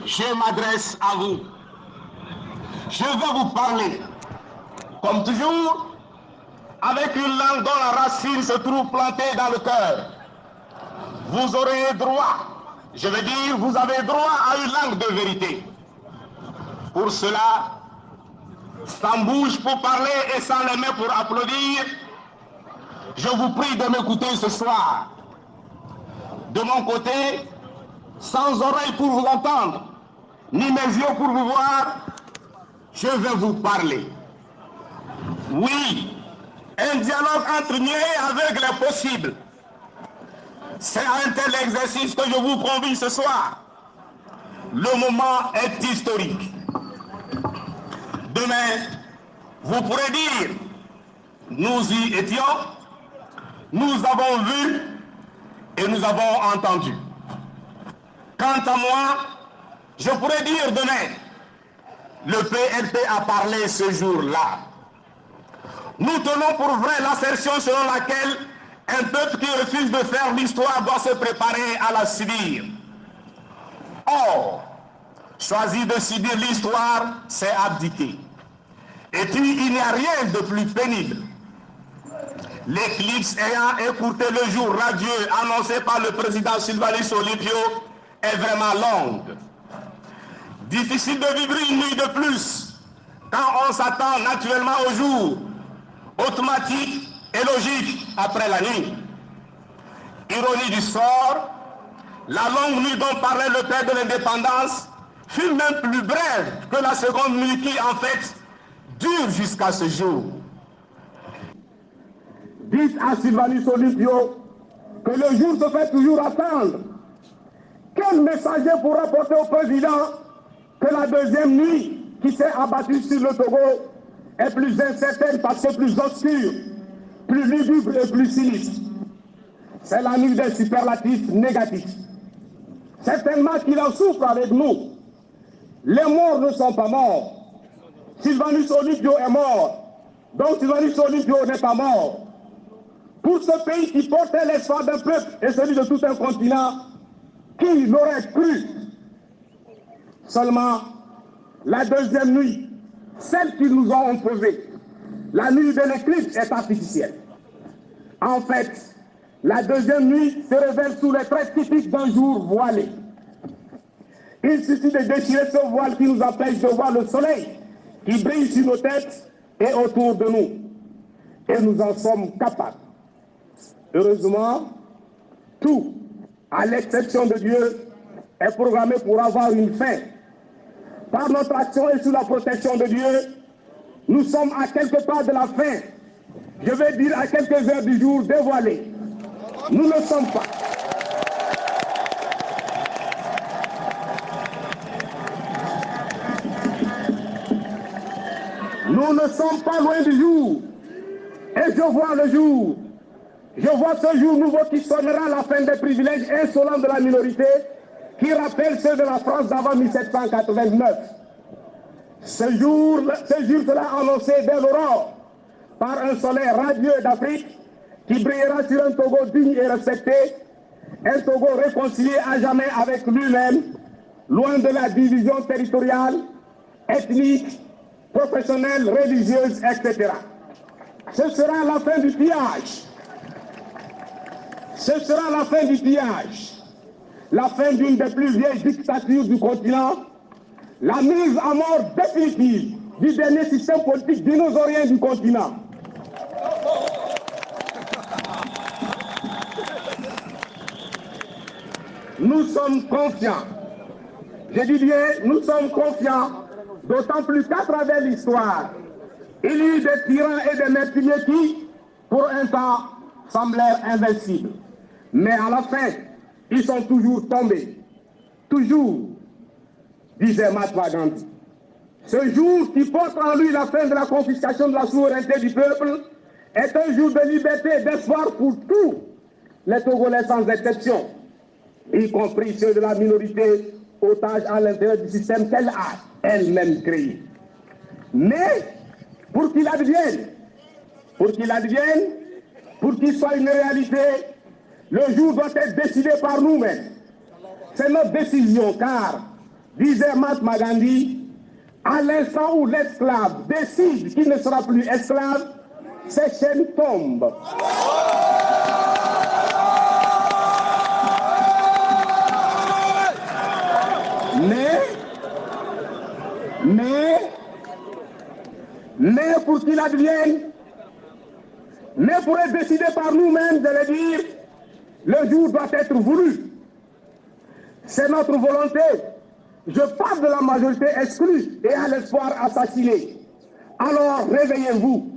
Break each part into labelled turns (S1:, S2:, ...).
S1: Je m'adresse à vous. Je vais vous parler, comme toujours, avec une langue dont la racine se trouve plantée dans le cœur. Vous aurez droit, je veux dire, vous avez droit à une langue de vérité. Pour cela, sans bouche pour parler et sans les mains pour applaudir, je vous prie de m'écouter ce soir. De mon côté, sans oreilles pour vous entendre, ni mes yeux pour vous voir, je vais vous parler. Oui, un dialogue entre niais et aveugle est possible. C'est un tel exercice que je vous convie ce soir. Le moment est historique. Demain, vous pourrez dire, nous y étions, nous avons vu et nous avons entendu. Quant à moi, je pourrais dire demain, le PNP a parlé ce jour-là. Nous tenons pour vrai l'assertion selon laquelle un peuple qui refuse de faire l'histoire doit se préparer à la subir. Or, choisir de subir l'histoire, c'est abdiquer. Et puis, il n'y a rien de plus pénible. L'éclipse ayant écourté le jour radieux annoncé par le président Sylvanus Olympio est vraiment longue. Difficile de vivre une nuit de plus quand on s'attend naturellement au jour, automatique et logique après la nuit. Ironie du sort, la longue nuit dont parlait le père de l'indépendance fut même plus brève que la seconde nuit qui, en fait, dure jusqu'à ce jour. Dites à Sylvanus Olympio que le jour se fait toujours attendre. Quel messager pourra rapporter au président que la deuxième nuit qui s'est abattue sur le Togo est plus incertaine parce que plus obscure, plus lugubre et plus sinistre? C'est la nuit des superlatifs négatifs. Certainement qu'il en souffre avec nous. Les morts ne sont pas morts. Sylvanus Olympio est mort. Donc Sylvanus Olympio n'est pas mort. Pour ce pays qui portait l'espoir d'un peuple et celui de tout un continent, qui l'aurait cru? Seulement, la deuxième nuit, celle qu'ils nous ont imposée, la nuit de l'éclipse, est artificielle. En fait, la deuxième nuit se révèle sous les traits typiques d'un jour voilé. Il suffit de déchirer ce voile qui nous empêche de voir le soleil qui brille sur nos têtes et autour de nous. Et nous en sommes capables. Heureusement, tout, à l'exception de Dieu, est programmé pour avoir une fin. Par notre action et sous la protection de Dieu, nous sommes à quelques pas de la fin. Je vais dire à quelques heures du jour dévoilé. Nous ne sommes pas. Nous ne sommes pas loin du jour. Et je vois le jour. Je vois ce jour nouveau qui sonnera la fin des privilèges insolents de la minorité, qui rappelle ceux de la France d'avant 1789. Ce jour sera annoncé dès l'aurore par un soleil radieux d'Afrique qui brillera sur un Togo digne et respecté, un Togo réconcilié à jamais avec lui-même, loin de la division territoriale, ethnique, professionnelle, religieuse, etc. Ce sera la fin du pillage. Ce sera la fin du pillage, la fin d'une des plus vieilles dictatures du continent, la mise à mort définitive du dernier système politique dinosaurien du continent. Nous sommes confiants, je dis bien, nous sommes confiants, d'autant plus qu'à travers l'histoire, il y a eu des tyrans et des meurtriers qui, pour un temps, semblèrent invincibles. Mais à la fin, ils sont toujours tombés. Toujours, disait Mahatma Gandhi. Ce jour qui porte en lui la fin de la confiscation de la souveraineté du peuple est un jour de liberté et d'espoir pour tous les Togolais sans exception, y compris ceux de la minorité otage à l'intérieur du système qu'elle a elle-même créé. Mais pour qu'il advienne, pour qu'il soit une réalité, Le jour doit être décidé par nous-mêmes. C'est notre décision, car, disait Mahatma Gandhi, à l'instant où l'esclave décide qu'il ne sera plus esclave, ses chaînes tombent. Mais pour qu'il advienne, mais pour être décidé par nous-mêmes, de le dire, le jour doit être voulu. C'est notre volonté. Je parle de la majorité exclue et à l'espoir assassiné. Alors réveillez-vous.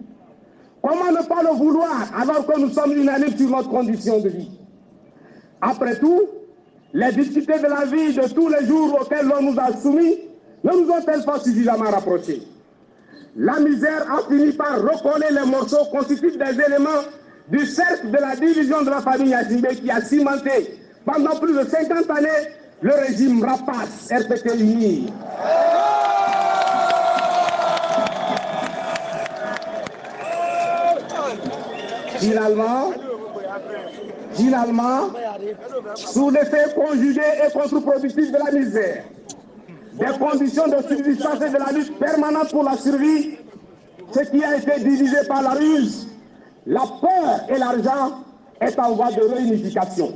S1: Comment ne pas le vouloir alors que nous sommes unanimes sur notre condition de vie? Après tout, les difficultés de la vie de tous les jours auxquels l'on nous a soumis ne nous ont-elles pas suffisamment rapprochés? La misère a fini par recoller les morceaux constitutifs des éléments du cercle de la division de la famille Yacimbe qui a cimenté pendant plus de 50 années le régime rapace RPT uni. Finalement, sous l'effet conjugué et contre-productif de la misère, des conditions de subsistance et de la lutte permanente pour la survie, ce qui a été divisé par la ruse, la peur et l'argent est en voie de réunification.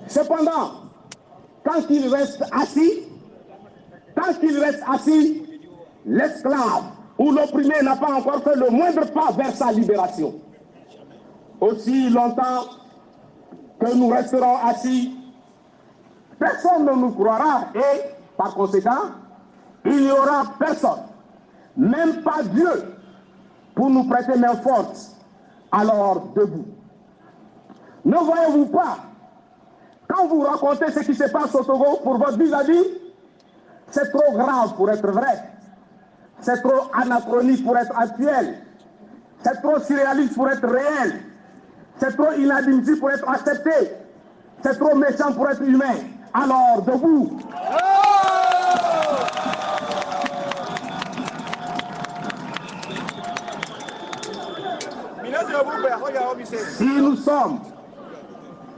S1: Cependant, tant qu'il reste assis, l'esclave ou l'opprimé n'a pas encore fait le moindre pas vers sa libération. Aussi longtemps que nous resterons assis, personne ne nous croira et, par conséquent, il n'y aura personne, même pas Dieu, pour nous prêter main forte. Alors debout. Ne voyez-vous pas, quand vous racontez ce qui se passe au Togo pour votre vis-à-vis, c'est trop grave pour être vrai, c'est trop anachronique pour être actuel, c'est trop surréaliste pour être réel, c'est trop inadmissible pour être accepté, c'est trop méchant pour être humain. Alors debout.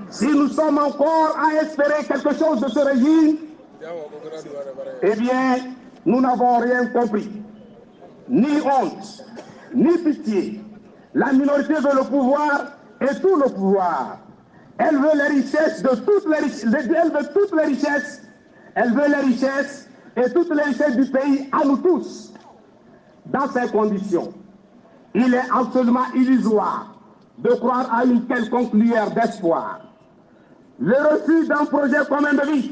S1: Si nous sommes encore à espérer quelque chose de ce régime, eh bien, nous n'avons rien compris. Ni honte, ni pitié. La minorité veut le pouvoir et tout le pouvoir. Elle veut les richesses de toutes les richesses. Elle veut toutes les richesses. Elle veut les richesses et toutes les richesses du pays à nous tous. Dans ces conditions, il est absolument illusoire de croire à une quelconque lueur d'espoir. Le refus d'un projet commun de vie,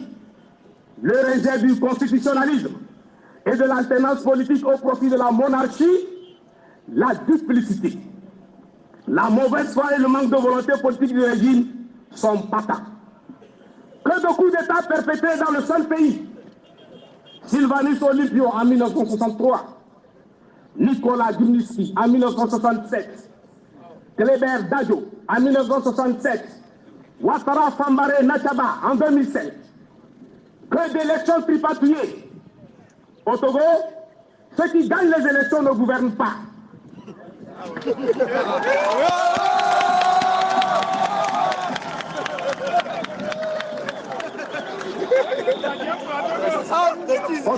S1: le rejet du constitutionnalisme et de l'alternance politique au profit de la monarchie, la duplicité, la mauvaise foi et le manque de volonté politique du régime sont patents. Que de coups d'État perpétrés dans le seul pays. Sylvanus Olympio en 1963, Nicolas Duniski en 1967, Kleber Dajo en 1967, Ouattara Fambaré Nachaba en 2005. Que d'élections tripatouillées. Au Togo, ceux qui gagnent les élections ne gouvernent pas. Au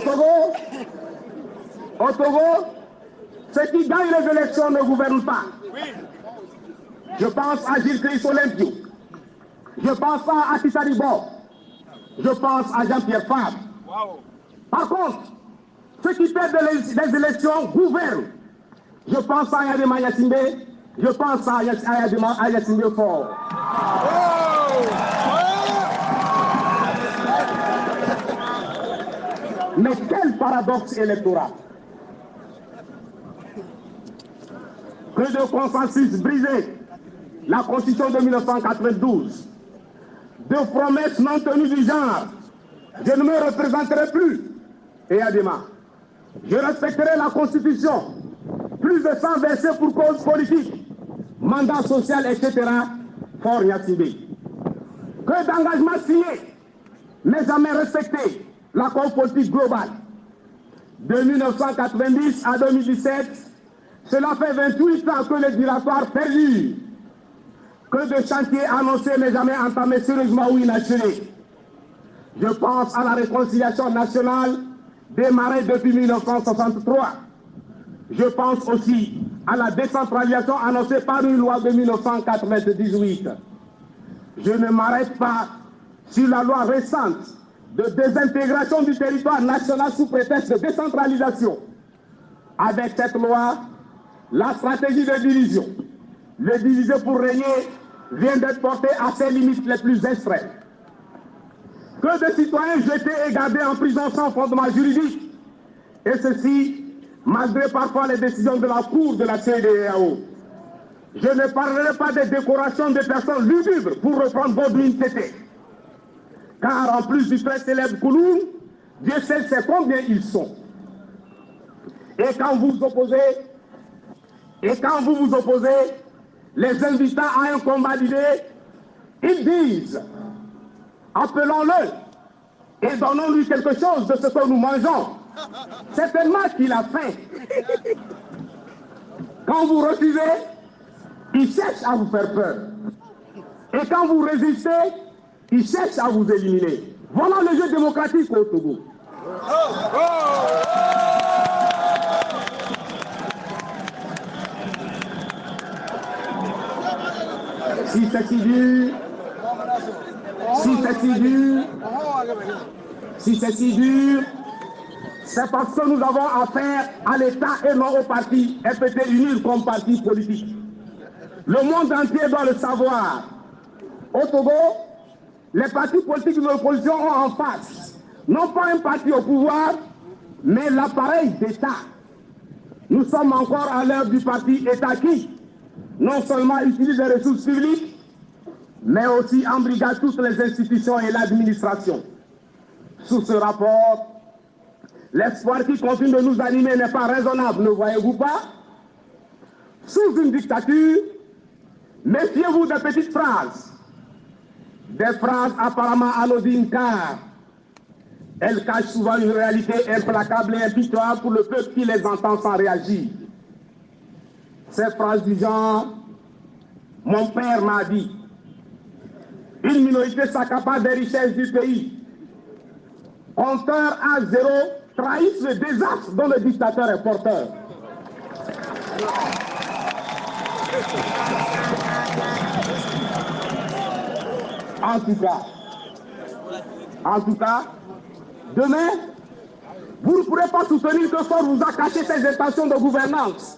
S1: Togo, ceux qui gagnent les élections ne gouvernent pas. Je pense à Gilles Christ Olympio. Je pense à Attissa Ribo. Je pense à Jean-Pierre Fabre. Par contre, ceux qui perdent les élections gouvernent. Je pense à Yadema Yacimbe. Je pense à Yacimbe Fort. Mais quel paradoxe électoral! Que de consensus brisé, la Constitution de 1992, de promesses non tenues du genre, je ne me représenterai plus, et Adema, je respecterai la Constitution, plus de 100 versets pour cause politique, mandat social, etc., Fort Yacimbe. Que d'engagements signés, mais jamais respectés, l'accord politique global. De 1990 à 2017, cela fait 28 ans que le dilatoire perdure. que de chantiers annoncés mais jamais entamés sérieusement ou inachevés. Je pense à la réconciliation nationale démarrée depuis 1963. Je pense aussi à la décentralisation annoncée par une loi de 1998. Je ne m'arrête pas sur la loi récente de désintégration du territoire national sous prétexte de décentralisation. Avec cette loi, la stratégie de division, le diviser pour régner, vient d'être portée à ses limites les plus extrêmes. Que de citoyens jetés et gardés en prison sans fondement juridique, et ceci, malgré parfois les décisions de la Cour de la CEDEAO. Je ne parlerai pas des décorations des personnes lugubres, pour reprendre Baudouin Tété. Car en plus du très célèbre Kouloum, Dieu sait combien ils sont. Et quand vous vous opposez, les invitant à un combat d'idées, ils disent, appelons-le et donnons-lui quelque chose de ce que nous mangeons. Certainement qu'il a faim. Quand vous refusez, il cherche à vous faire peur. Et quand vous résistez, il cherche à vous éliminer. Voilà le jeu démocratique au Togo. Si c'est si dur, c'est parce que nous avons affaire à l'État et non au parti FPT unir comme parti politique. Le monde entier doit le savoir. Au Togo, les partis politiques de l'opposition ont en face, non pas un parti au pouvoir, mais l'appareil d'État. Nous sommes encore à l'heure du parti État qui, non seulement utilise les ressources publiques, mais aussi embrigade toutes les institutions et l'administration. Sous ce rapport, l'espoir qui continue de nous animer n'est pas raisonnable, ne voyez-vous pas? Sous une dictature, méfiez-vous des petites phrases. Des phrases apparemment anodines car elles cachent souvent une réalité implacable et impitoyable pour le peuple qui les entend sans réagir. Ces phrases du genre « Mon père m'a dit » une minorité s'accapare des richesses du pays. Compteur à zéro trahissent le désastre dont le dictateur est porteur. En tout cas, demain, vous ne pourrez pas soutenir que Ford vous a caché ses intentions de gouvernance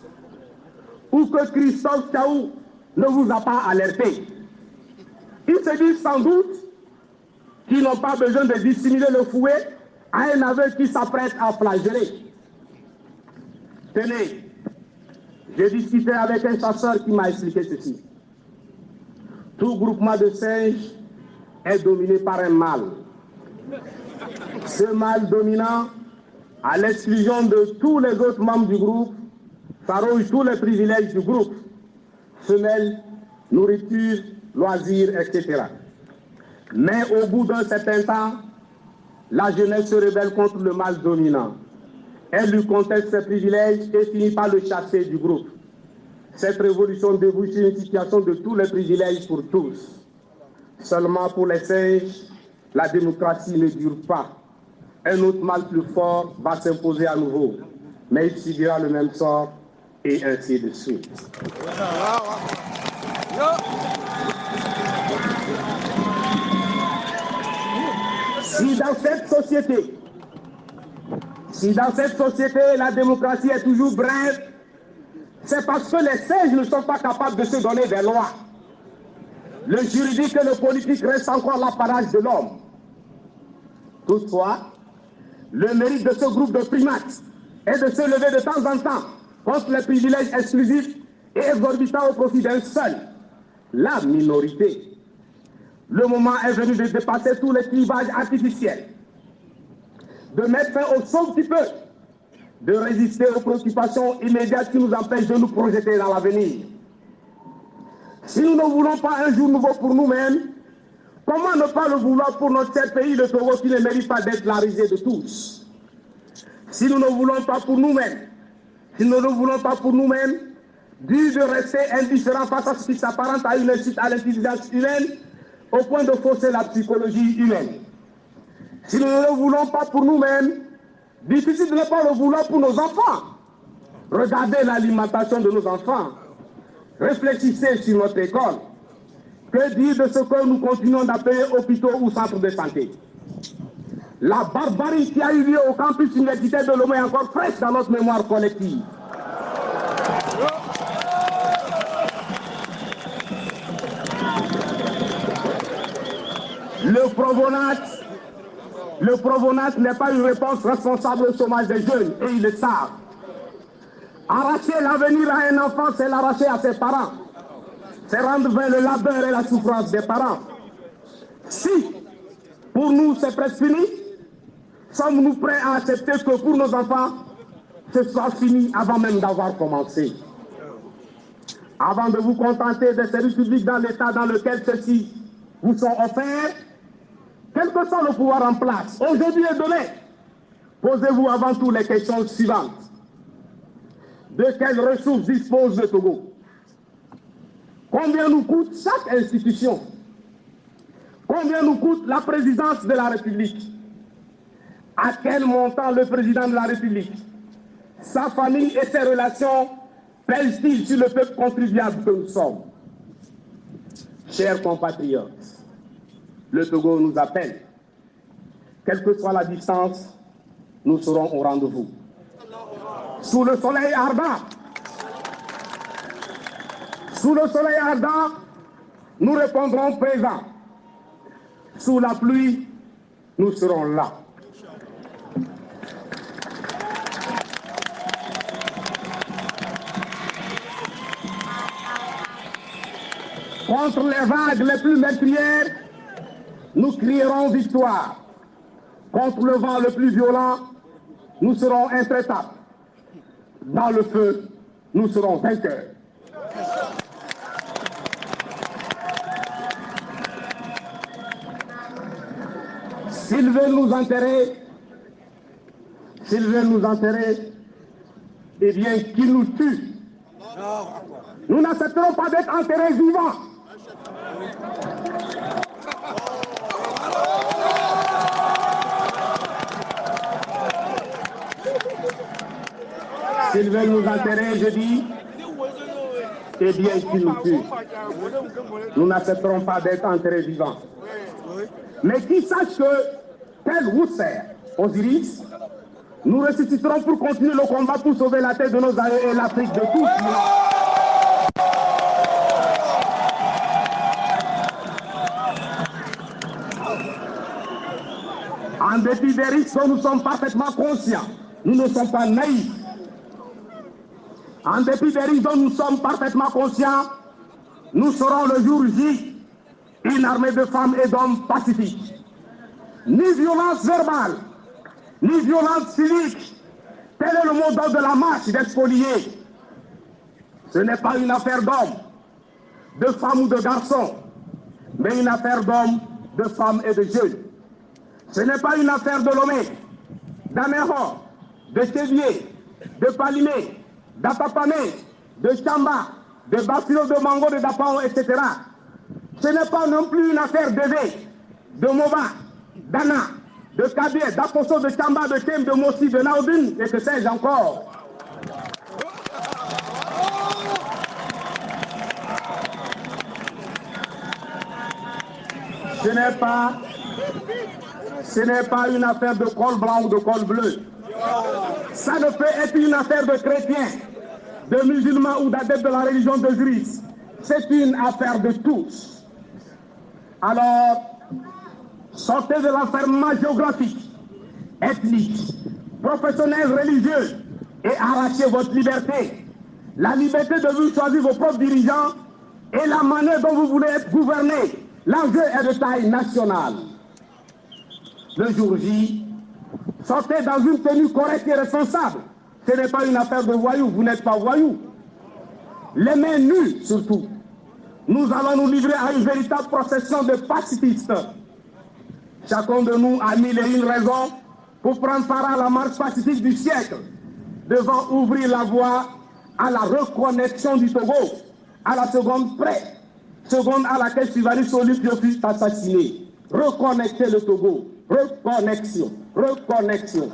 S1: ou que Christophe Tchaou ne vous a pas alerté. Ils se disent sans doute qu'ils n'ont pas besoin de dissimuler le fouet à un aveu qui s'apprête à flageller. Tenez, j'ai discuté avec un chasseur qui m'a expliqué ceci. Tout groupement de singes est dominé par un mâle. Ce mâle dominant, à l'exclusion de tous les autres membres du groupe, s'arroge tous les privilèges du groupe, femelles, nourriture, loisirs, etc. Mais au bout d'un certain temps, la jeunesse se rebelle contre le mâle dominant. Elle lui conteste ses privilèges et finit par le chasser du groupe. Cette révolution débouche sur une situation de tous les privilèges pour tous. Seulement pour les singes, la démocratie ne dure pas. Un autre mâle plus fort va s'imposer à nouveau, mais il subira le même sort et ainsi de suite. Si dans cette société, la démocratie est toujours brève, c'est parce que les singes ne sont pas capables de se donner des lois. Le juridique et le politique restent encore l'apanage de l'homme. Toutefois, le mérite de ce groupe de primates est de se lever de temps en temps contre les privilèges exclusifs et exorbitants au profit d'un seul, la minorité. Le moment est venu de dépasser tous les clivages artificiels, de mettre fin au sauve qui peut, de résister aux préoccupations immédiates qui nous empêchent de nous projeter dans l'avenir. Si nous ne voulons pas un jour nouveau pour nous-mêmes, comment ne pas le vouloir pour notre cher pays, le Togo, qui ne mérite pas d'être la risée de tous? Si nous ne voulons pas pour nous-mêmes, dur de rester indifférent face à ce qui s'apparente à une insulte à l'intelligence humaine, au point de fausser la psychologie humaine. Si nous ne le voulons pas pour nous-mêmes, difficile de ne pas le vouloir pour nos enfants. Regardez l'alimentation de nos enfants. Réfléchissez sur notre école. Que dire de ce que nous continuons d'appeler hôpitaux ou centres de santé? La barbarie qui a eu lieu au campus universitaire de Lomé est encore fraîche dans notre mémoire collective. Le Provonac n'est pas une réponse responsable au chômage des jeunes, et ils le savent. Arracher l'avenir à un enfant, c'est l'arracher à ses parents. C'est rendre vain le labeur et la souffrance des parents. Si, pour nous, c'est presque fini, sommes-nous prêts à accepter que pour nos enfants, ce soit fini avant même d'avoir commencé? Avant de vous contenter des services publics dans l'état dans lequel ceux-ci vous sont offerts, quel que soit le pouvoir en place, aujourd'hui et demain, posez-vous avant tout les questions suivantes. De quelles ressources dispose le Togo? Combien nous coûte chaque institution? Combien nous coûte la présidence de la République? À quel montant le président de la République, sa famille et ses relations pèsent-ils sur le peuple contribuable que nous sommes? Chers compatriotes, le Togo nous appelle. Quelle que soit la distance, nous serons au rendez-vous. Sous le soleil ardent, nous répondrons présent. Sous la pluie, nous serons là. Contre les vagues les plus meurtrières, nous crierons victoire. Contre le vent le plus violent, nous serons intraitables. Dans le feu, nous serons vainqueurs. S'ils veulent nous enterrer, eh bien qu'ils nous tuent. Nous n'accepterons pas d'être enterrés vivants. S'ils veulent nous enterrer, je dis, eh bien qu'ils nous tuent. Nous n'accepterons pas d'être enterrés vivants. Mais qu'ils sachent que, tel Rousser, Osiris, nous ressusciterons pour continuer le combat pour sauver la tête de nos aïeux et l'Afrique de tous. En dépit des risques dont nous sommes parfaitement conscients, nous ne sommes pas naïfs. En dépit des risques dont nous sommes parfaitement conscients, nous serons le jour J une armée de femmes et d'hommes pacifiques. Ni violence verbale, ni violence physique. Tel est le mot d'ordre de la marche des spoliés. Ce n'est pas une affaire d'hommes, de femmes ou de garçons, mais une affaire d'hommes, de femmes et de jeunes. Ce n'est pas une affaire de Lomé, d'Améro, de Sévier, de Palimé, d'Apapamé, de Chamba, de Bafilo, de Mango, de Dapao, etc. Ce n'est pas non plus une affaire d'Évé, de Mova, d'Anna, de Kabie, d'Aposo, de Chamba, de Tem, de Mossi, de Naudin, et que sais-je encore. Ce n'est pas une affaire de col blanc ou de col bleu. Ça ne peut être une affaire de chrétiens, de musulmans ou d'adeptes de la religion de Christ. C'est une affaire de tous. Alors, sortez de l'enfermement géographique, ethnique, professionnel, religieux et arrachez votre liberté. La liberté de vous choisir vos propres dirigeants et la manière dont vous voulez être gouverné. L'enjeu est de taille nationale. Le jour J, sortez dans une tenue correcte et responsable. Ce n'est pas une affaire de voyous, vous n'êtes pas voyous. Les mains nues surtout. Nous allons nous livrer à une véritable procession de pacifistes. Chacun de nous a mille et une raisons pour prendre part à la marche pacifique du siècle, devant ouvrir la voie à la reconnexion du Togo, à la seconde près, seconde à laquelle Sylvanus Olympio fut assassiné. Reconnecter le Togo, reconnexion, reconnexion.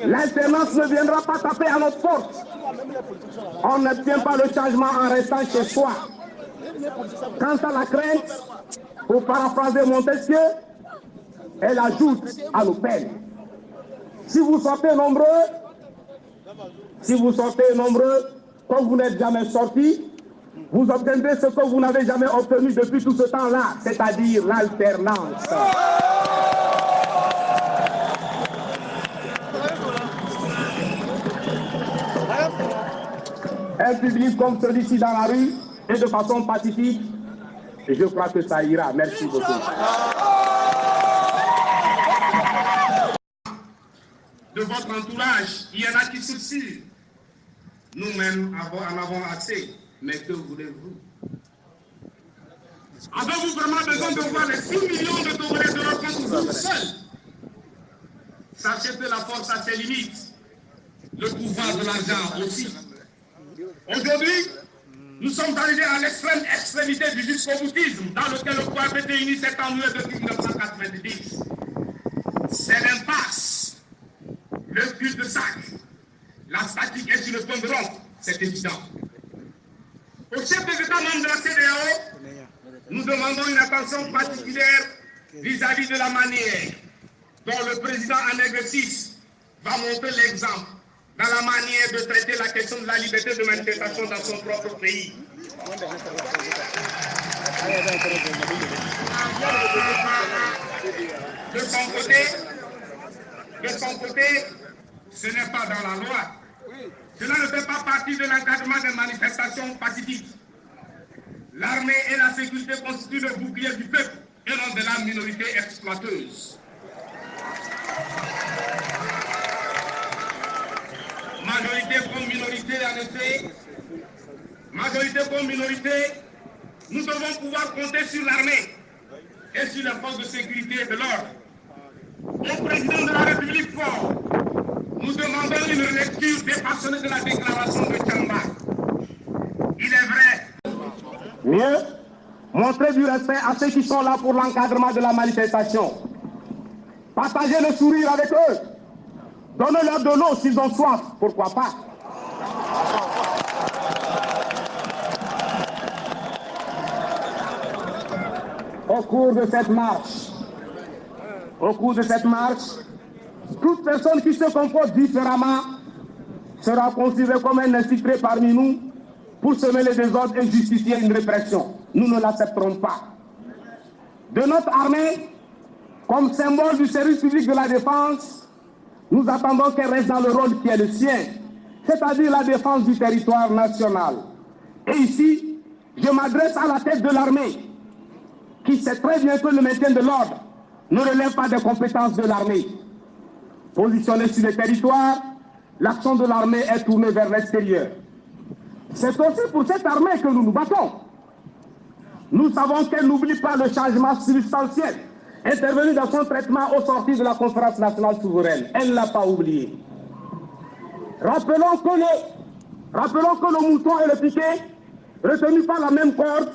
S1: L'alternance ne viendra pas taper à notre porte. On n'obtient pas le changement en restant chez soi. Quant à la crainte, pour paraphraser Montesquieu, elle ajoute à nos peines. Si vous sortez nombreux, comme vous n'êtes jamais sortis, vous obtiendrez ce que vous n'avez jamais obtenu depuis tout ce temps-là, c'est-à-dire l'alternance. Un public comme celui-ci dans la rue et de façon pacifique, et je crois que ça ira. Merci beaucoup. De votre entourage, il y en a qui soucient. Nous-mêmes en avons assez. Mais que voulez-vous? Avez-vous vraiment besoin de voir les 6 millions de Togolais de reprendre vous seuls? Sachez que la force a ses limites. Le pouvoir de l'argent aussi. Aujourd'hui, nous sommes arrivés à l'extrême extrémité du jusqu'au-boutisme dans lequel le pouvoir PTUNI s'est ennuyé depuis 1990. C'est l'impasse, le cul de sac. La statique est sur le point de rompre, c'est évident. Au chef des États membres de la CEDEAO, nous demandons une attention particulière vis-à-vis de la manière dont le président en exercice va montrer l'exemple dans la manière de traiter la question de la liberté de manifestation dans son propre pays. De son côté, ce n'est pas dans la loi. Cela ne fait pas partie de l'encadrement des manifestations pacifiques. L'armée et la sécurité constituent le bouclier du peuple et non de la minorité exploiteuse. Majorité comme minorité, en effet, majorité comme minorité, nous devons pouvoir compter sur l'armée et sur les forces de sécurité et de l'ordre. Au président de la République fort, nous demandons une lecture dépassionnée de la déclaration de Tchamba. Il est vrai. Mieux, montrer du respect à ceux qui sont là pour l'encadrement de la manifestation. Partagez le sourire avec eux. Donnez-leur de l'eau s'ils ont soif, pourquoi pas. Au cours de cette marche, toute personne qui se comporte différemment sera considérée comme un infiltré parmi nous pour semer les désordres et justifier une répression. Nous ne l'accepterons pas. De notre armée, comme symbole du service public de la défense, nous attendons qu'elle reste dans le rôle qui est le sien, c'est-à-dire la défense du territoire national. Et ici, je m'adresse à la tête de l'armée, qui sait très bien que le maintien de l'ordre ne relève pas des compétences de l'armée. Positionnée sur le territoire, l'action de l'armée est tournée vers l'extérieur. C'est aussi pour cette armée que nous nous battons. Nous savons qu'elle n'oublie pas le changement substantiel intervenu dans son traitement au sortir de la conférence nationale souveraine. Elle ne l'a pas oublié. Rappelons que le mouton et le piquet, retenus par la même corde,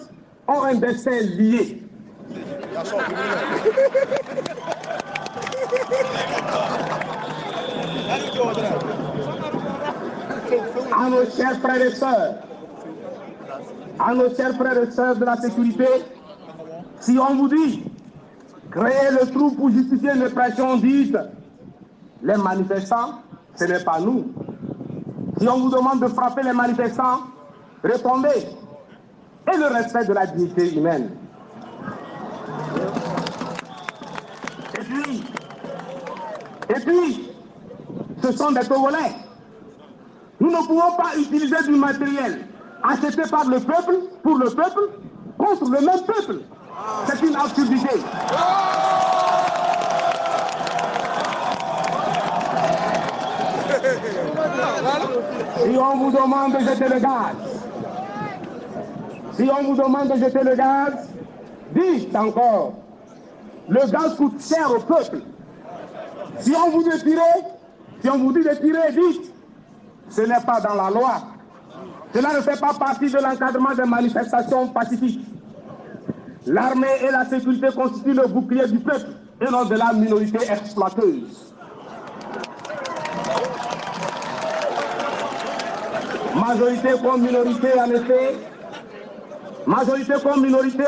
S1: ont un destin lié. À nos chers frères et sœurs, de la sécurité, si on vous dit créer le trou pour justifier une répression, dites les manifestants, ce n'est pas nous. Si on vous demande de frapper les manifestants, répondez. Et le respect de la dignité humaine. Et puis, ce sont des Togolais. Nous ne pouvons pas utiliser du matériel acheté par le peuple, pour le peuple, contre le même peuple. C'est une absurdité. Si on vous demande de jeter le gaz, Si on vous demande de jeter le gaz, dites encore. Le gaz coûte cher au peuple. Si on vous dit de tirer, dites. Ce n'est pas dans la loi. Cela ne fait pas partie de l'encadrement des manifestations pacifiques. L'armée et la sécurité constituent le bouclier du peuple et non de la minorité exploiteuse. Majorité comme minorité, en effet, majorité comme minorité,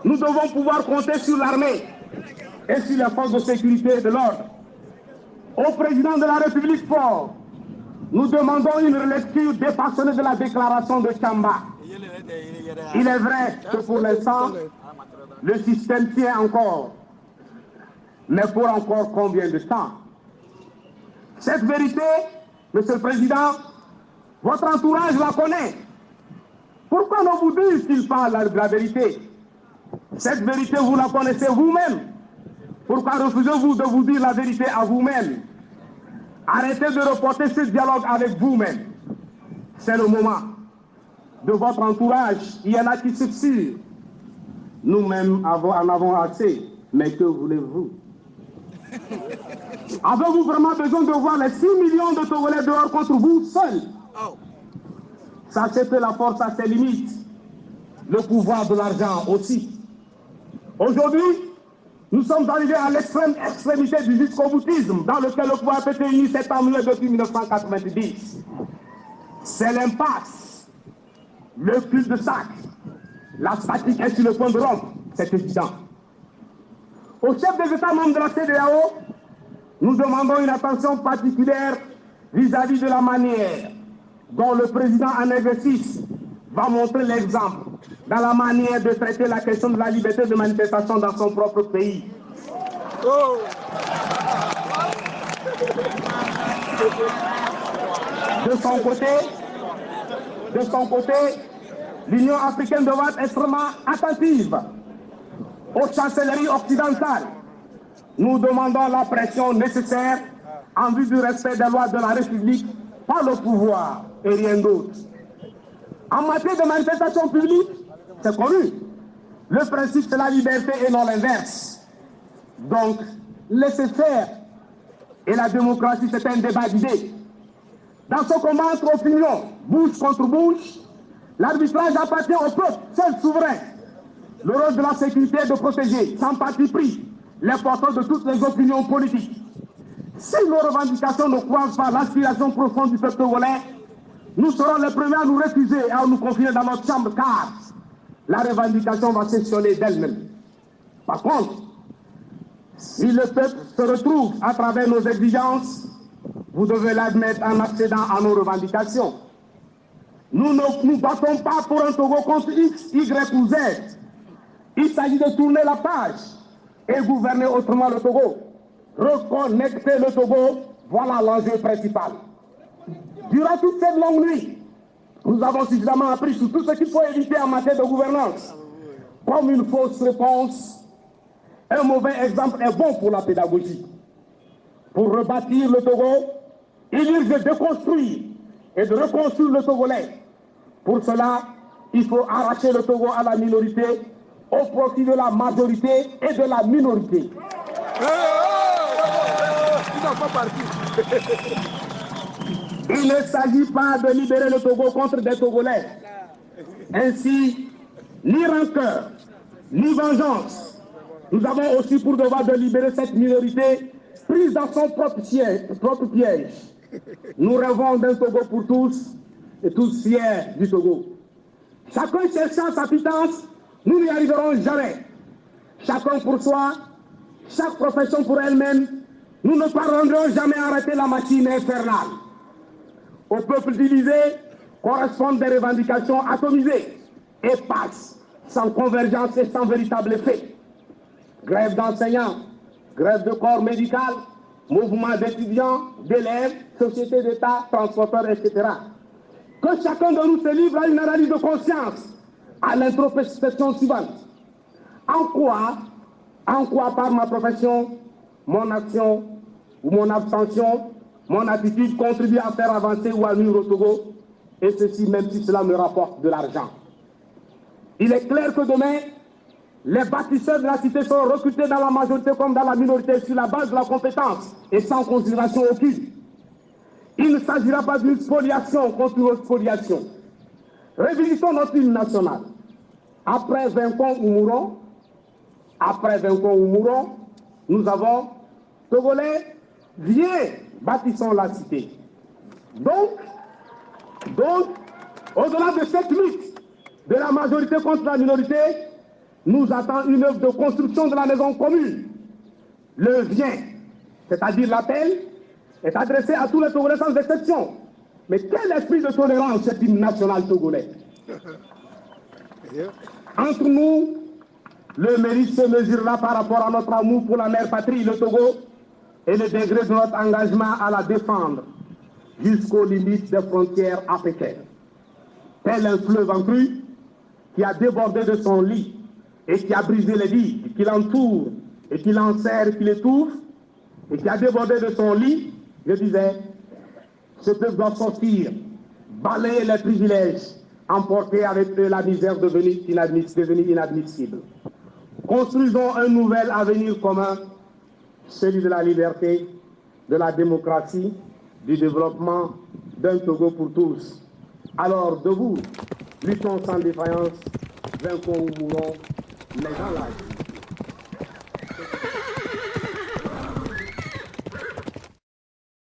S1: nous devons pouvoir compter sur l'armée et sur les forces de sécurité et de l'ordre. Au président de la République fort, nous demandons une relecture dépassionnée de la déclaration de Tchamba. Il est vrai que pour l'instant, le système tient encore. Mais pour encore combien de temps? Cette vérité, Monsieur le Président, votre entourage la connaît. Pourquoi ne vous disent-ils pas la vérité? Cette vérité, vous la connaissez vous-même. Pourquoi refusez-vous de vous dire la vérité à vous-même? Arrêtez de reporter ce dialogue avec vous-même. C'est le moment. De votre entourage, il y en a qui s'excusent. Nous-mêmes en avons assez. Mais que voulez-vous? Avez-vous vraiment besoin de voir les 6 millions de Togolais dehors contre vous seuls? Sachez que la force a ses limites. Le pouvoir de l'argent aussi. Aujourd'hui, nous sommes arrivés à l'extrême extrémité du jusqu'au-boutisme dans lequel le pouvoir a été uni s'est emmené depuis 1990. C'est l'impasse, le cul de sac. La statique est sur le point de rompre, c'est évident. Au chef des États membres de la CEDEAO, nous demandons une attention particulière vis-à-vis de la manière dont le président en exercice va montrer l'exemple dans la manière de traiter la question de la liberté de manifestation dans son propre pays. De son côté, l'Union africaine devra être extrêmement attentive aux chancelleries occidentales. Nous demandons la pression nécessaire en vue du respect des lois de la République par le pouvoir et rien d'autre. En matière de manifestation publique, c'est connu. Le principe, c'est la liberté et non l'inverse. Donc, laissez faire. Et la démocratie, c'est un débat d'idées. Dans ce combat entre opinions, bouche contre bouche, l'arbitrage appartient au peuple, seul souverain. Le rôle de la sécurité est de protéger, sans parti pris, les porteurs de toutes les opinions politiques. Si nos revendications ne croisent pas l'aspiration profonde du peuple togolais, nous serons les premiers à nous refuser et à nous confiner dans notre chambre, car la revendication va s'échelonner d'elle-même. Par contre, si le peuple se retrouve à travers nos exigences, vous devez l'admettre en accédant à nos revendications. Nous ne nous battons pas pour un Togo contre X, Y ou Z. Il s'agit de tourner la page et gouverner autrement le Togo. Reconnecter le Togo, voilà l'enjeu principal. Durant toute cette longue nuit, nous avons suffisamment appris sur tout ce qu'il faut éviter en matière de gouvernance. Comme une fausse réponse, un mauvais exemple est bon pour la pédagogie. Pour rebâtir le Togo, il urge de déconstruire et de reconstruire le Togolais. Pour cela, il faut arracher le Togo à la minorité au profit de la majorité et de la minorité. Il ne s'agit pas de libérer le Togo contre des Togolais. Ainsi, ni rancœur, ni vengeance. Nous avons aussi pour devoir de libérer cette minorité prise dans son propre piège. Nous rêvons d'un Togo pour tous et tous fiers du Togo. Chacun cherchant sa pitance, nous n'y arriverons jamais. Chacun pour soi, chaque profession pour elle-même, nous ne parviendrons jamais à arrêter la machine infernale. Au peuple divisé correspondent des revendications atomisées et passent sans convergence et sans véritable effet. Grève d'enseignants, grève de corps médical, mouvement d'étudiants, d'élèves, sociétés d'État, transporteurs, etc. Que chacun de nous se livre à une analyse de conscience, à l'introspection suivante. En quoi par ma profession, mon action ou mon abstention, mon attitude contribue à faire avancer ou à nuire au Togo, et ceci même si cela me rapporte de l'argent. Il est clair que demain, les bâtisseurs de la cité seront recrutés dans la majorité comme dans la minorité sur la base de la compétence et sans considération aucune. Il ne s'agira pas d'une spoliation contre une autre spoliation. Révisitons notre hymne national. Après vaincons ou mourons, nous avons Togolais, viens, bâtissons la cité. Donc, au-delà de cette lutte de la majorité contre la minorité, nous attend une œuvre de construction de la maison commune. Le viens, c'est-à-dire l'appel, est adressé à tous les Togolais sans exception. Mais quel esprit de tolérance cet hymne national togolais? Entre nous, le mérite se mesurera par rapport à notre amour pour la mère patrie, le Togo, et le degré de notre engagement à la défendre jusqu'aux limites des frontières africaines. Tel un fleuve en crue qui a débordé de son lit et qui a brisé les digues, qui l'entoure et qui l'enserre, qui l'étouffe, et qui a débordé de son lit, je disais, ce peuple doit sortir, balayer les privilèges, emporter avec eux la misère devenue inadmissible. Construisons un nouvel avenir commun, celui de la liberté, de la démocratie, du développement, d'un Togo pour tous. Alors, debout, luttons sans défaillance, vainquons ou mourons, les gens là.